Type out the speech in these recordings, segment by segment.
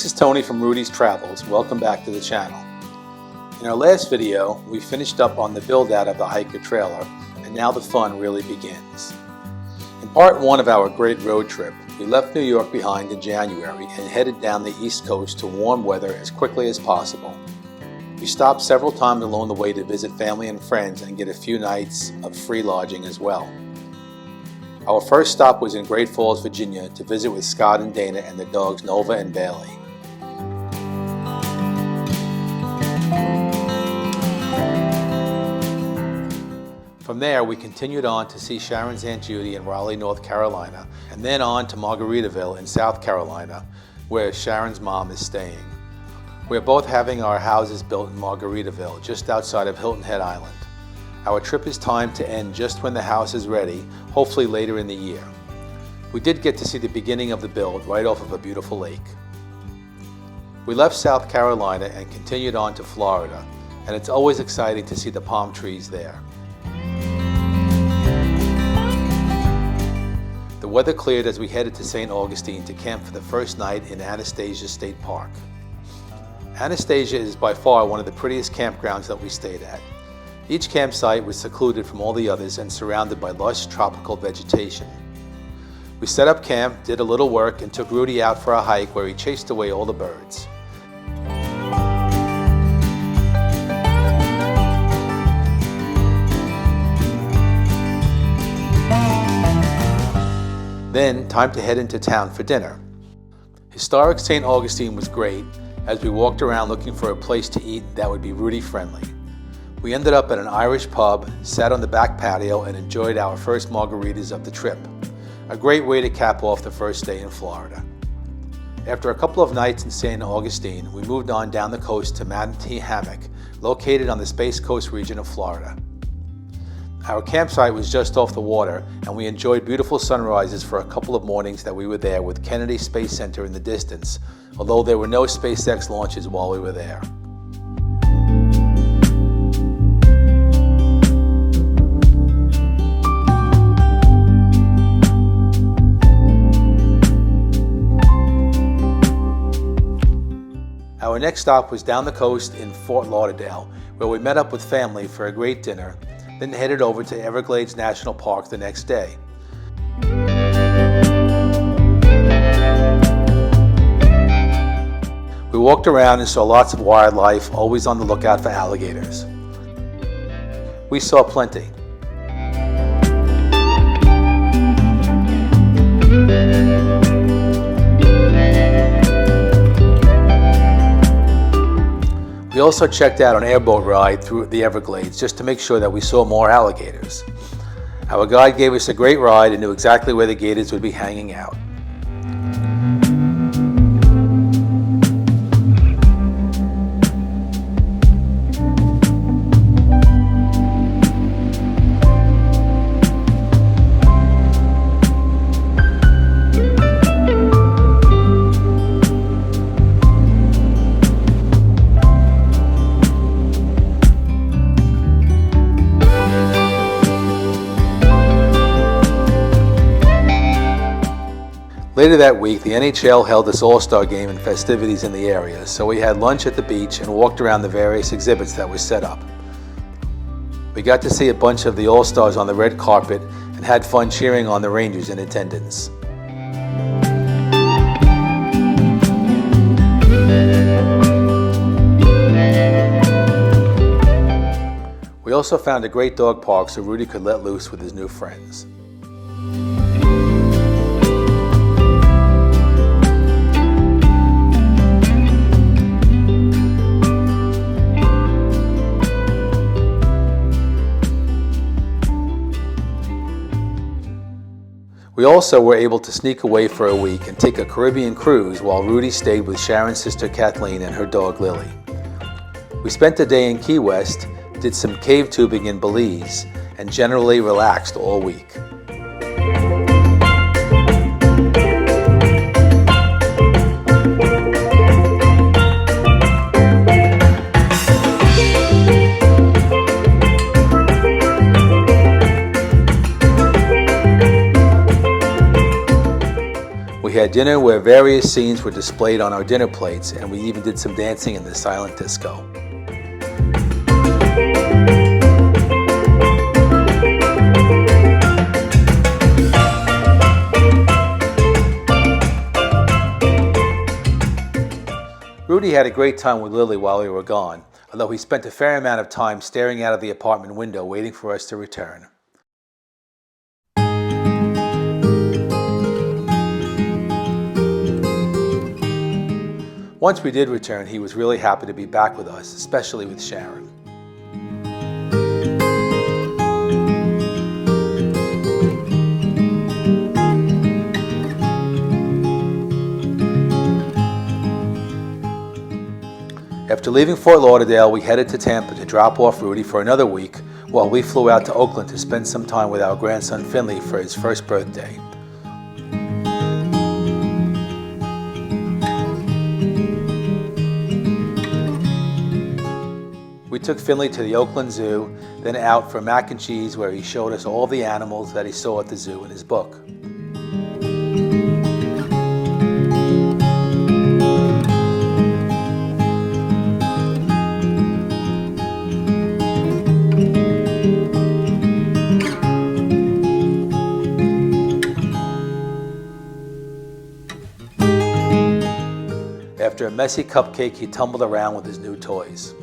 This is Tony from Rudy's Travels. Welcome back to the channel. In our last video, we finished up on the build out of the hiker trailer, and now the fun really begins. In part one of our great road trip, we left New York behind in January and headed down the East Coast to warm weather as quickly as possible. We stopped several times along the way to visit family and friends and get a few nights of free lodging as well. Our first stop was in Great Falls, Virginia to visit with Scott and Dana and the dogs Nova and Bailey. From there, we continued on to see Sharon's Aunt Judy in Raleigh, North Carolina, and then on to Margaritaville in South Carolina, where Sharon's mom is staying. We are both having our houses built in Margaritaville, just outside of Hilton Head Island. Our trip is timed to end just when the house is ready, hopefully later in the year. We did get to see the beginning of the build right off of a beautiful lake. We left South Carolina and continued on to Florida, and it's always exciting to see the palm trees there. The weather cleared as we headed to St. Augustine to camp for the first night in Anastasia State Park. Anastasia is by far one of the prettiest campgrounds that we stayed at. Each campsite was secluded from all the others and surrounded by lush tropical vegetation. We set up camp, did a little work, and took Rudy out for a hike where he chased away all the birds. Then, time to head into town for dinner. Historic St. Augustine was great as we walked around looking for a place to eat that would be Rudy friendly. We ended up at an Irish pub, sat on the back patio, and enjoyed our first margaritas of the trip. A great way to cap off the first day in Florida. After a couple of nights in St. Augustine, we moved on down the coast to Manatee Hammock, located on the Space Coast region of Florida. Our campsite was just off the water, and we enjoyed beautiful sunrises for a couple of mornings that we were there with Kennedy Space Center in the distance, although there were no SpaceX launches while we were there. Our next stop was down the coast in Fort Lauderdale, where we met up with family for a great dinner, then headed over to Everglades National Park the next day. We walked around and saw lots of wildlife, always on the lookout for alligators. We saw plenty. We also checked out an airboat ride through the Everglades just to make sure that we saw more alligators. Our guide gave us a great ride and knew exactly where the gators would be hanging out. Later that week, the NHL held its All-Star game and festivities in the area, so we had lunch at the beach and walked around the various exhibits that were set up. We got to see a bunch of the All-Stars on the red carpet and had fun cheering on the Rangers in attendance. We also found a great dog park so Rudy could let loose with his new friends. We also were able to sneak away for a week and take a Caribbean cruise while Rudy stayed with Sharon's sister Kathleen and her dog Lily. We spent a day in Key West, did some cave tubing in Belize, and generally relaxed all week. We had dinner where various scenes were displayed on our dinner plates, and we even did some dancing in the silent disco. Rudy had a great time with Lily while we were gone, although he spent a fair amount of time staring out of the apartment window waiting for us to return. Once we did return, he was really happy to be back with us, especially with Sharon. After leaving Fort Lauderdale, we headed to Tampa to drop off Rudy for another week while we flew out to Oakland to spend some time with our grandson Finley for his first birthday. We took Finley to the Oakland Zoo, then out for mac and cheese where he showed us all the animals that he saw at the zoo in his book. After a messy cupcake, he tumbled around with his new toys.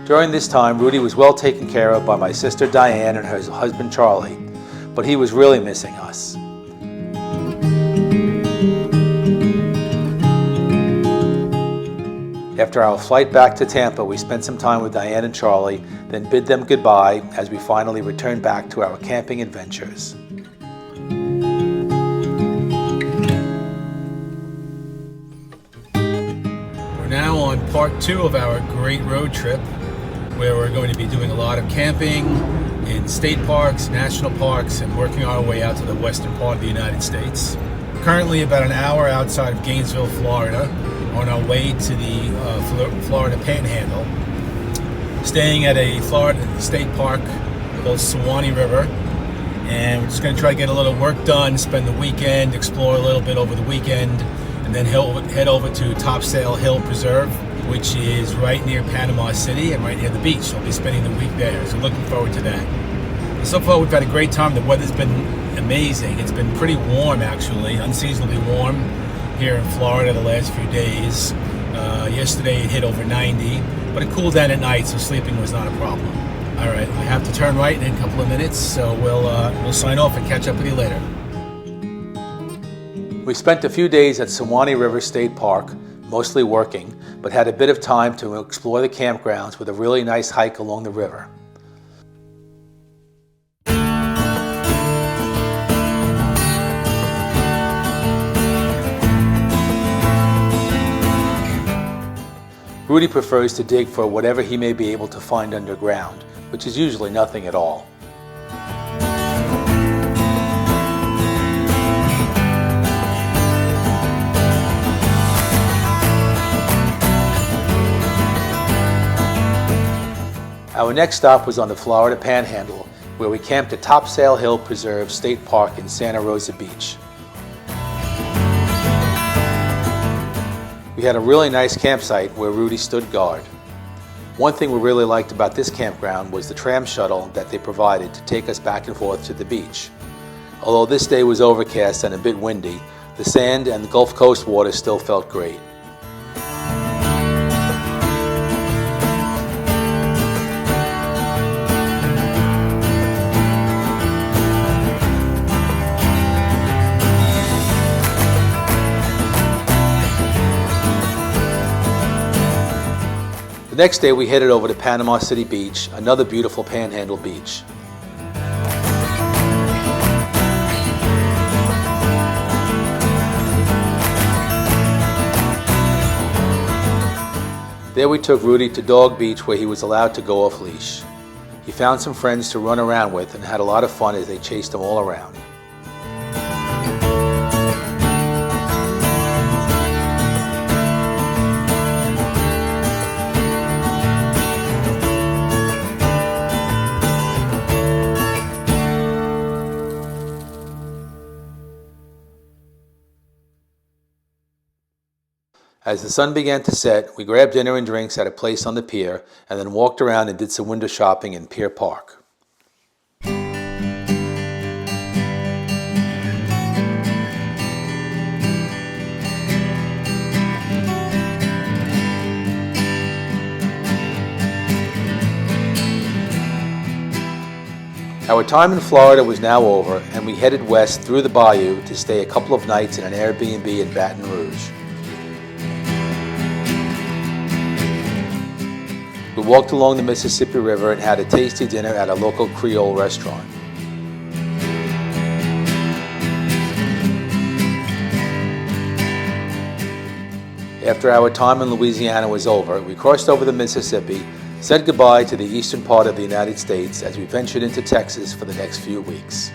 During this time, Rudy was well taken care of by my sister Diane and her husband Charlie, but he was really missing us. After our flight back to Tampa, we spent some time with Diane and Charlie, then bid them goodbye as we finally returned back to our camping adventures. We're now on part 2 of our great road trip, where we're going to be doing a lot of camping in state parks, national parks, and working our way out to the western part of the United States. Currently about an hour outside of Gainesville, Florida, on our way to the Florida Panhandle, staying at a Florida state park called S1E River, and we're just going to try to get a little work done, spend the weekend, explore a little bit over the weekend, and then head over to Topsail Hill Preserve, which is right near Panama City and right near the beach. So I'll be spending the week there, so looking forward to that. So far we've had a great time. The weather's been amazing. It's been pretty warm actually, unseasonably warm here in Florida the last few days. Yesterday it hit over 90, but it cooled down at night, so sleeping was not a problem. All right, I have to turn right in a couple of minutes, so we'll sign off and catch up with you later. We spent a few days at Suwannee River State Park, mostly working, but had a bit of time to explore the campgrounds with a really nice hike along the river. Rudy prefers to dig for whatever he may be able to find underground, which is usually nothing at all. Our next stop was on the Florida Panhandle, where we camped at Topsail Hill Preserve State Park in Santa Rosa Beach. We had a really nice campsite where Rudy stood guard. One thing we really liked about this campground was the tram shuttle that they provided to take us back and forth to the beach. Although this day was overcast and a bit windy, the sand and the Gulf Coast water still felt great. The next day we headed over to Panama City Beach, another beautiful panhandle beach. There we took Rudy to Dog Beach where he was allowed to go off leash. He found some friends to run around with and had a lot of fun as they chased him all around. As the sun began to set, we grabbed dinner and drinks at a place on the pier and then walked around and did some window shopping in Pier Park. Our time in Florida was now over and we headed west through the bayou to stay a couple of nights in an Airbnb in Baton Rouge. We walked along the Mississippi River and had a tasty dinner at a local Creole restaurant. After our time in Louisiana was over, we crossed over the Mississippi, said goodbye to the eastern part of the United States as we ventured into Texas for the next few weeks.